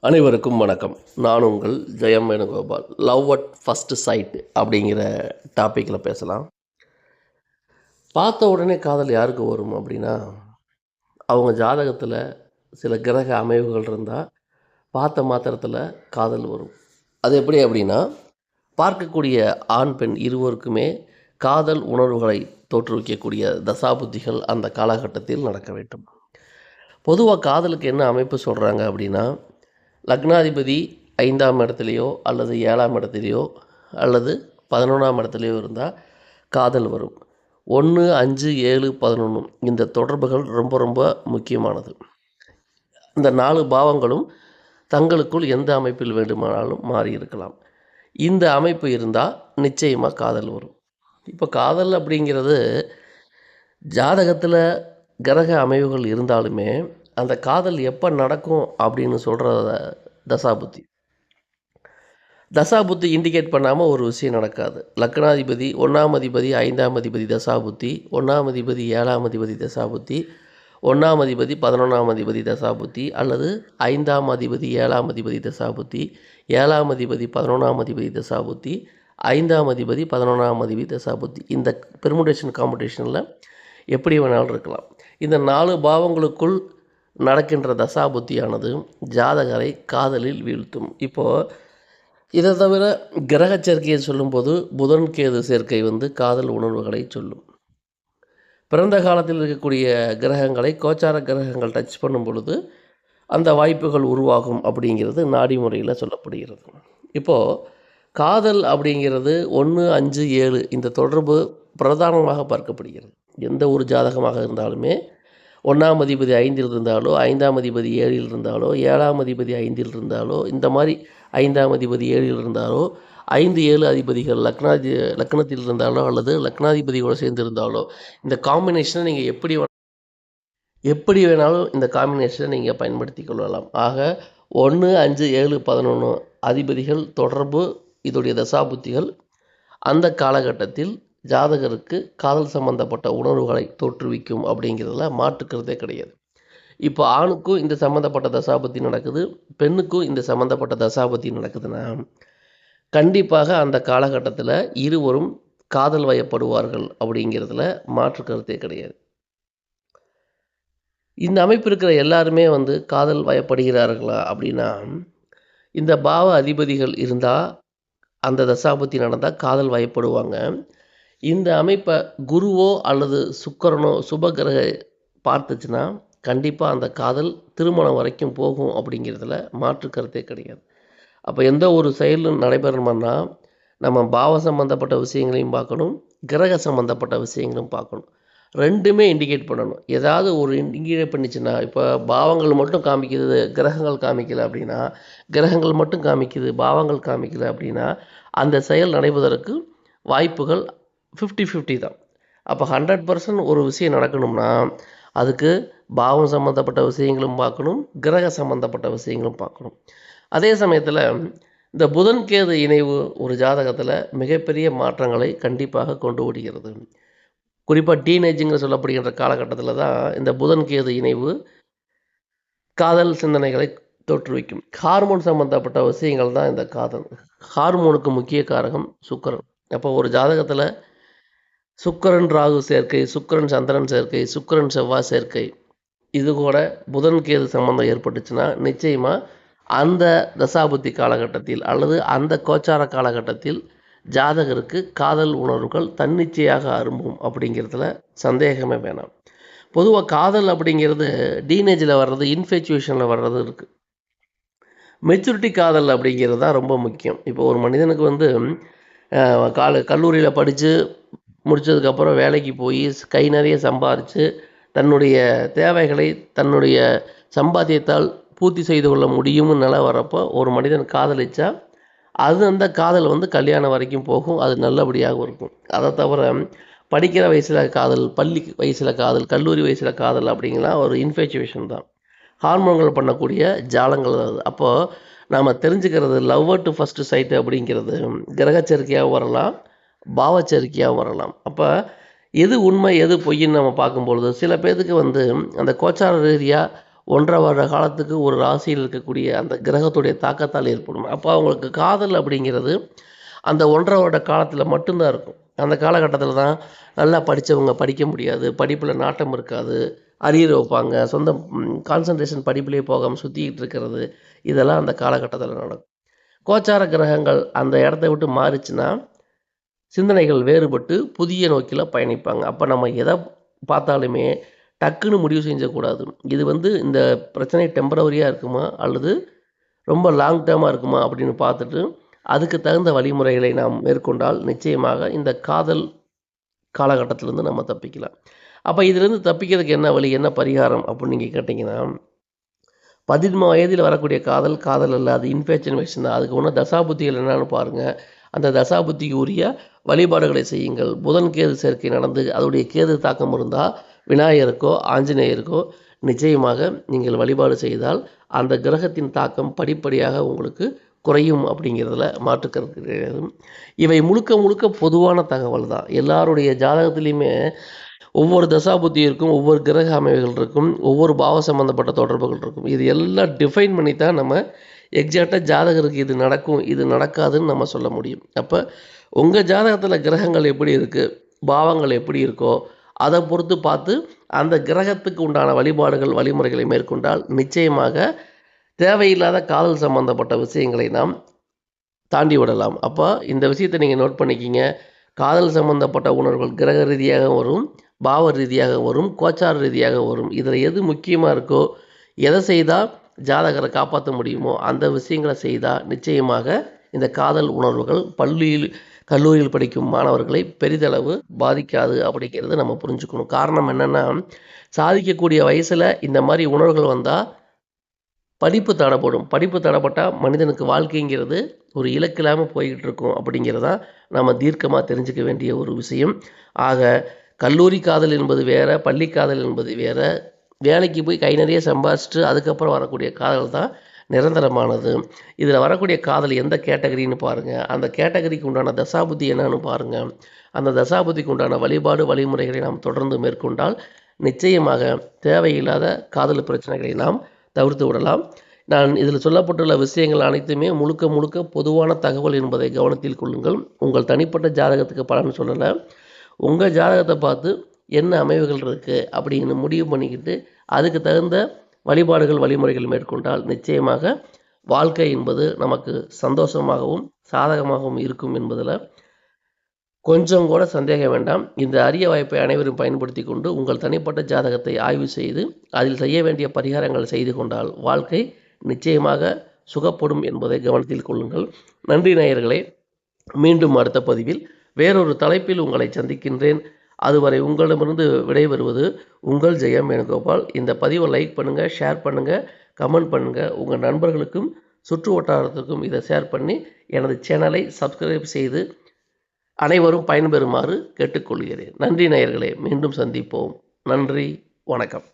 அனைவருக்கும் வணக்கம். நான் உங்கள் Jayam Venugopal. Love at first sight அப்படிங்கிற டாப்பிக்கில் பேசலாம். பார்த்த உடனே காதல் யாருக்கு வரும் அப்படின்னா, அவங்க ஜாதகத்தில் சில கிரக அமைவுகள் இருந்தால் பார்த்த மாத்திரத்தில் காதல் வரும். அது எப்படி அப்படின்னா, பார்க்கக்கூடிய ஆண் பெண் இருவருக்குமே காதல் உணர்வுகளை தோற்றுவிக்கக்கூடிய தசாபுத்திகள் அந்த காலகட்டத்தில் நடக்க வேண்டும். பொதுவாக காதலுக்கு என்ன அமைப்பு சொல்கிறாங்க அப்படின்னா, லக்னாதிபதி 5ஆம் இடத்துலையோ அல்லது 7ஆம் இடத்துலையோ அல்லது 11ஆம் இடத்துலையோ இருந்தால் காதல் வரும். 1, 5, 7, 11 இந்த தொடர்புகள் ரொம்ப ரொம்ப முக்கியமானது. இந்த 4 பாவங்களும் தங்களுக்குள் எந்த அமைப்பில் வேண்டுமானாலும் மாறி இருக்கலாம். இந்த அமைப்பு இருந்தால் நிச்சயமாக காதல் வரும். இப்போ காதல் அப்படிங்கிறது ஜாதகத்தில் கிரக அமைவுகள் இருந்தாலுமே அந்த காதல் எப்போ நடக்கும் அப்படின்னு சொல்கிற தசாபுத்தி. தசாபுத்தி இண்டிகேட் பண்ணாமல் ஒரு விஷயம் நடக்காது. லக்னாதிபதி 1ஆம் அதிபதி 5ஆம் அதிபதி தசாபுத்தி, 1ஆம் அதிபதி 7ஆம் அதிபதி தசாபுத்தி, 1ஆம் அதிபதி 11ஆம் அதிபதி தசாபுத்தி அல்லது 5ஆம் அதிபதி 7ஆம் அதிபதி தசாபுத்தி, 7ஆம் அதிபதி 11ஆம் அதிபதி தசாபுத்தி, 5ஆம் அதிபதி 11ஆம் அதிபதி தசாபுத்தி. இந்த பெர்முடேஷன் காம்படிஷனில் எப்படி வேணாலும் இருக்கலாம். இந்த 4 பாவங்களுக்குள் நடக்கின்ற தசாபுத்தியானது ஜாதகரை காதலில் வீழ்த்தும். இப்போது இதை தவிர கிரக சேர்க்கையை சொல்லும்போது புதன் கேது சேர்க்கை காதல் உணர்வுகளை சொல்லும். பிறந்த காலத்தில் இருக்கக்கூடிய கிரகங்களை கோச்சார கிரகங்கள் டச் பண்ணும் பொழுது அந்த வாய்ப்புகள் உருவாகும் அப்படிங்கிறது நாடி முறையில் சொல்லப்படுகிறது. இப்போது காதல் அப்படிங்கிறது 1, 5, 7 இந்த தொடர்பு பிரதானமாக பார்க்கப்படுகிறது. எந்த ஒரு ஜாதகமாக இருந்தாலுமே 1ஆம் அதிபதி 5இல் இருந்தாலோ, 5ஆம் அதிபதி 7இல் இருந்தாலோ, 7ஆம் அதிபதி 5இல் இருந்தாலோ, இந்த மாதிரி 5ஆம் அதிபதி 7இல் இருந்தாலோ, 5, 7 அதிபதிகள் லக்னத்தில் இருந்தாலோ அல்லது லக்னாதிபதியோடு சேர்ந்து இருந்தாலோ இந்த காம்பினேஷனை நீங்கள் எப்படி வேணாலும் இந்த காம்பினேஷனை நீங்கள் பயன்படுத்தி கொள்ளலாம். ஆக 1, 5, 7, 11 அதிபதிகள் தொடர்பு இதோடைய தசாபுத்திகள் அந்த காலகட்டத்தில் ஜாதகருக்கு காதல் சம்பந்தப்பட்ட உணர்வுகளை தோற்றுவிக்கும் அப்படிங்கிறதுல மாற்றுக்கிறதே கிடையாது. இப்போ ஆணுக்கும் இந்த சம்மந்தப்பட்ட தசாபுத்தி நடக்குது, பெண்ணுக்கும் இந்த சம்மந்தப்பட்ட தசாபுத்தி நடக்குதுன்னா கண்டிப்பாக அந்த காலகட்டத்தில் இருவரும் காதல் வயப்படுவார்கள் அப்படிங்கிறதுல மாற்று கருத்தே கிடையாது. இந்த அமைப்பு இருக்கிற எல்லாருமே காதல் வயப்படுகிறார்களா அப்படின்னா, இந்த பாவ அதிபதிகள் இருந்தால் அந்த தசாபுத்தி நடந்தால் காதல் வயப்படுவாங்க. இந்த அமைப்பை குருவோ அல்லது சுக்கிரனோ சுபகிரக பார்த்துச்சுன்னா கண்டிப்பாக அந்த காதல் திருமணம் வரைக்கும் போகும் அப்படிங்கிறதுல மாற்று கருத்தே கிடையாது. அப்போ எந்த ஒரு செயலும் நடைபெறணும்னா நம்ம பாவ சம்மந்தப்பட்ட விஷயங்களையும் பார்க்கணும், கிரக சம்மந்தப்பட்ட விஷயங்களும் பார்க்கணும். ரெண்டுமே இண்டிகேட் பண்ணணும். ஏதாவது ஒரு இண்டிகேட் பண்ணிச்சுன்னா, இப்போ பாவங்கள் மட்டும் காமிக்குது, கிரகங்கள் காமிக்கலை அப்படின்னா, கிரகங்கள் மட்டும் காமிக்குது, பாவங்கள் காமிக்கலை அப்படின்னா அந்த செயல் நடைபெறுவதற்கு வாய்ப்புகள் 50-50 தான். அப்போ 100% ஒரு விஷயம் நடக்கணும்னா அதுக்கு பாவம் சம்மந்தப்பட்ட விஷயங்களும் பார்க்கணும், கிரக சம்மந்தப்பட்ட விஷயங்களும் பார்க்கணும். அதே சமயத்தில் இந்த புதன் கேது இணைவு ஒரு ஜாதகத்தில் மிகப்பெரிய மாற்றங்களை கண்டிப்பாக கொண்டு ஓடுகிறது. குறிப்பாக டீனேஜுங்கிற சொல்லப்படுகின்ற காலகட்டத்தில் தான் இந்த புதன் கேது இணைவு காதல் சிந்தனைகளை தோற்றுவிக்கும். ஹார்மோன் சம்மந்தப்பட்ட விஷயங்கள் தான் இந்த காதல். ஹார்மோனுக்கு முக்கிய காரகம் சுக்கிரன். அப்போ ஒரு ஜாதகத்தில் சுக்கிரன் ராகு சேர்க்கை, சுக்கிரன் சந்திரன் சேர்க்கை, சுக்கிரன் செவ்வாய் சேர்க்கை, இது கூட புதன் கேது சம்பந்தம் ஏற்பட்டுச்சுன்னா நிச்சயமாக அந்த தசாபுத்தி காலகட்டத்தில் அல்லது அந்த கோச்சார காலகட்டத்தில் ஜாதகருக்கு காதல் உணர்வுகள் தன்னிச்சையாக அரும்பும் அப்படிங்கிறதுல சந்தேகமே வேணாம். பொதுவாக காதல் அப்படிங்கிறது டீனேஜில் வர்றது, இன்ஃபேச்சுவேஷனில் வர்றது இருக்குது. மெச்சூரிட்டி காதல் அப்படிங்கிறது தான் ரொம்ப முக்கியம். இப்போ ஒரு மனிதனுக்கு கல்லூரியில் படித்து முடித்ததுக்கப்புறம் வேலைக்கு போய் கை நிறைய சம்பாரித்து தன்னுடைய தேவைகளை தன்னுடைய சம்பாத்தியத்தால் பூர்த்தி செய்து கொள்ள முடியும்னு நிலை வரப்போ ஒரு மனிதன் காதலிச்சா அது அந்த காதல் கல்யாணம் வரைக்கும் போகும், அது நல்லபடியாக இருக்கும். அதை தவிர படிக்கிற வயசில் காதல், பள்ளி வயசில் காதல், கல்லூரி வயசில் காதல் அப்படிங்கலாம் ஒரு இன்ஃபேச்சுவேஷன் தான், ஹார்மோன்கள் பண்ணக்கூடிய ஜாலங்கள் அது. அப்போது நாம் தெரிஞ்சுக்கிறது லவ் அட் ஃபஸ்ட் சைட்டு அப்படிங்கிறது கிரகச்சேர்க்கையாகவும் வரலாம், பாவச்சேர்க்கையாகவும் வரலாம். அப்போ எது உண்மை எது பொய்ன்னு நம்ம பார்க்கும்பொழுது சில பேருக்கு அந்த கோச்சார ரீதியாக 1½ வருட காலத்துக்கு ஒரு ராசியில் இருக்கக்கூடிய அந்த கிரகத்துடைய தாக்கத்தால் ஏற்படும். அப்போ அவங்களுக்கு காதல் அப்படிங்கிறது அந்த 1½ வருட காலத்தில் மட்டும்தான் இருக்கும். அந்த காலகட்டத்தில் தான் நல்லா படித்தவங்க படிக்க முடியாது, படிப்பில் நாட்டம் இருக்காது, அரியர் வைப்பாங்க, சொந்த கான்சன்ட்ரேஷன் படிப்பிலே போகாமல் சுற்றிக்கிட்டு இருக்கிறது, இதெல்லாம் அந்த காலகட்டத்தில் நடக்கும். கோச்சார கிரகங்கள் அந்த இடத்த விட்டு மாறிச்சுன்னா சிந்தனைகள் வேறுபட்டு புதிய நோக்கில் பயணிப்பாங்க. அப்போ நம்ம எதை பார்த்தாலுமே டக்குன்னு முடிவு செஞ்சக்கூடாது. இது இந்த பிரச்சனை டெம்பரவரியாக இருக்குமா அல்லது ரொம்ப லாங் டேர்மாக இருக்குமா அப்படின்னு பார்த்துட்டு அதுக்கு தகுந்த வழிமுறைகளை நாம் மேற்கொண்டால் நிச்சயமாக இந்த காதல் காலகட்டத்திலேருந்து நம்ம தப்பிக்கலாம். அப்போ இதிலேருந்து தப்பிக்கிறதுக்கு என்ன வழி, என்ன பரிகாரம் அப்படின்னு நீங்கள் கேட்டிங்கன்னா, 18 வயதில் வரக்கூடிய காதல் அல்ல, அது இன்ஃபேச்சுவேஷன் தான். அதுக்கு ஒன்றும் தசாபுத்திகள் என்னன்னு பாருங்கள். அந்த தசாபுத்திக்கு உரிய வழிபாடுகளை செய்யுங்கள். புதன் கேது சேர்க்கை நடந்து அதோடைய கேது தாக்கம் இருந்தால் விநாயகருக்கோ ஆஞ்சநேயருக்கோ நிச்சயமாக நீங்கள் வழிபாடு செய்தால் அந்த கிரகத்தின் தாக்கம் படிப்படியாக உங்களுக்கு குறையும் அப்படிங்கிறதுல மாற்றுக்கருத்து கிடையாது. இவை முழுக்க முழுக்க பொதுவான தகவல் தான். எல்லாருடைய ஜாதகத்துலேயுமே ஒவ்வொரு தசாபுத்தி இருக்கும், ஒவ்வொரு கிரக அமைவுகள் இருக்கும், ஒவ்வொரு பாவ சம்மந்தப்பட்ட தொடர்புகள் இருக்கும். இது எல்லாம் டிஃபைன் பண்ணி தான் நம்ம எக்ஸாக்டாக ஜாதகருக்கு இது நடக்கும் இது நடக்காதுன்னு நம்ம சொல்ல முடியும். அப்போ உங்கள் ஜாதகத்தில் கிரகங்கள் எப்படி இருக்குது, பாவங்கள் எப்படி இருக்கோ அதை பொறுத்து பார்த்து அந்த கிரகத்துக்கு உண்டான வழிபாடுகள் வழிமுறைகளை மேற்கொண்டால் நிச்சயமாக தேவையில்லாத காதல் சம்பந்தப்பட்ட விஷயங்களை நாம் தாண்டி விடலாம். அப்போ இந்த விஷயத்தை நீங்கள் நோட் பண்ணிக்கிங்க. காதல் சம்பந்தப்பட்ட உணர்வுகள் கிரக ரீதியாக வரும், பாவ ரீதியாக வரும், கோச்சார ரீதியாக வரும். இதில் எது முக்கியமாக இருக்கோ, எதை செய்தால் ஜாதகரை காப்பாற்ற முடியுமோ அந்த விஷயங்களை செய்தால் நிச்சயமாக இந்த காதல் உணர்வுகள் கல்லூரியில் படிக்கும் மாணவர்களை பெரிதளவு பாதிக்காது அப்படிங்கிறது நம்ம புரிஞ்சுக்கணும். காரணம் என்னென்னா, சாதிக்கக்கூடிய வயசில் இந்த மாதிரி உணர்வுகள் வந்தால் படிப்பு தடைப்படும். படிப்பு தடைப்பட்டால் மனிதனுக்கு வாழ்க்கைங்கிறது ஒரு இலக்கு இல்லாமல் போய்கிட்டு இருக்கும் அப்படிங்கிறதான் நம்ம தீர்க்கமாக தெரிஞ்சுக்க வேண்டிய ஒரு விஷயம். ஆக கல்லூரி காதல் என்பது வேறு, பள்ளி காதல் என்பது வேறு. வேலைக்கு போய் கை நிறைய சம்பாதிச்சுட்டு அதுக்கப்புறம் வரக்கூடிய காதல் தான் நிரந்தரமானது. இதில் வரக்கூடிய காதல் எந்த கேட்டகரின்னு பாருங்கள். அந்த கேட்டகரிக்கு உண்டான தசாபுத்தி என்னன்னு பாருங்கள். அந்த தசாபுத்திக்கு உண்டான வழிபாடு வழிமுறைகளை நாம் தொடர்ந்து மேற்கொண்டால் நிச்சயமாக தேவையில்லாத காதல் பிரச்சனைகளை நாம் தவிர்த்து விடலாம். நான் இதில் சொல்லப்பட்டுள்ள விஷயங்கள் அனைத்துமே முழுக்க முழுக்க பொதுவான தகவல் என்பதை கவனத்தில் கொள்ளுங்கள். உங்கள் தனிப்பட்ட ஜாதகத்துக்கு பலன் சொல்லலை. உங்கள் ஜாதகத்தை பார்த்து என்ன அமைவுகள் இருக்குது அப்படின்னு முடிவு பண்ணிக்கிட்டு அதுக்கு தகுந்த வழிபாடுகள் வழிமுறைகள் மேற்கொண்டால் நிச்சயமாக வாழ்க்கை என்பது நமக்கு சந்தோஷமாகவும் சாதகமாகவும் இருக்கும் என்பதில் கொஞ்சம் கூட சந்தேகம் வேண்டாம். இந்த அரிய வாய்ப்பை அனைவரும் பயன்படுத்தி கொண்டு உங்கள் தனிப்பட்ட ஜாதகத்தை ஆய்வு செய்து அதில் செய்ய வேண்டிய பரிகாரங்கள் செய்து கொண்டால் வாழ்க்கை நிச்சயமாக சுகப்படும் என்பதை கவனத்தில் கொள்ளுங்கள். நன்றி நேயர்களே. மீண்டும் அடுத்த பதிவில் வேறொரு தலைப்பில் உங்களை சந்திக்கின்றேன். அதுவரை உங்களிடமிருந்து விடைபெறுவது உங்கள் ஜெயம் வேணுகோபால். இந்த பதிவை லைக் பண்ணுங்கள், ஷேர் பண்ணுங்கள், கமெண்ட் பண்ணுங்கள். உங்கள் நண்பர்களுக்கும் சுற்று வட்டாரத்துக்கும் இதை ஷேர் பண்ணி எனது சேனலை சப்ஸ்கிரைப் செய்து அனைவரும் பயன்பெறுமாறு கேட்டுக்கொள்கிறேன். நன்றி நேயர்களே. மீண்டும் சந்திப்போம். நன்றி, வணக்கம்.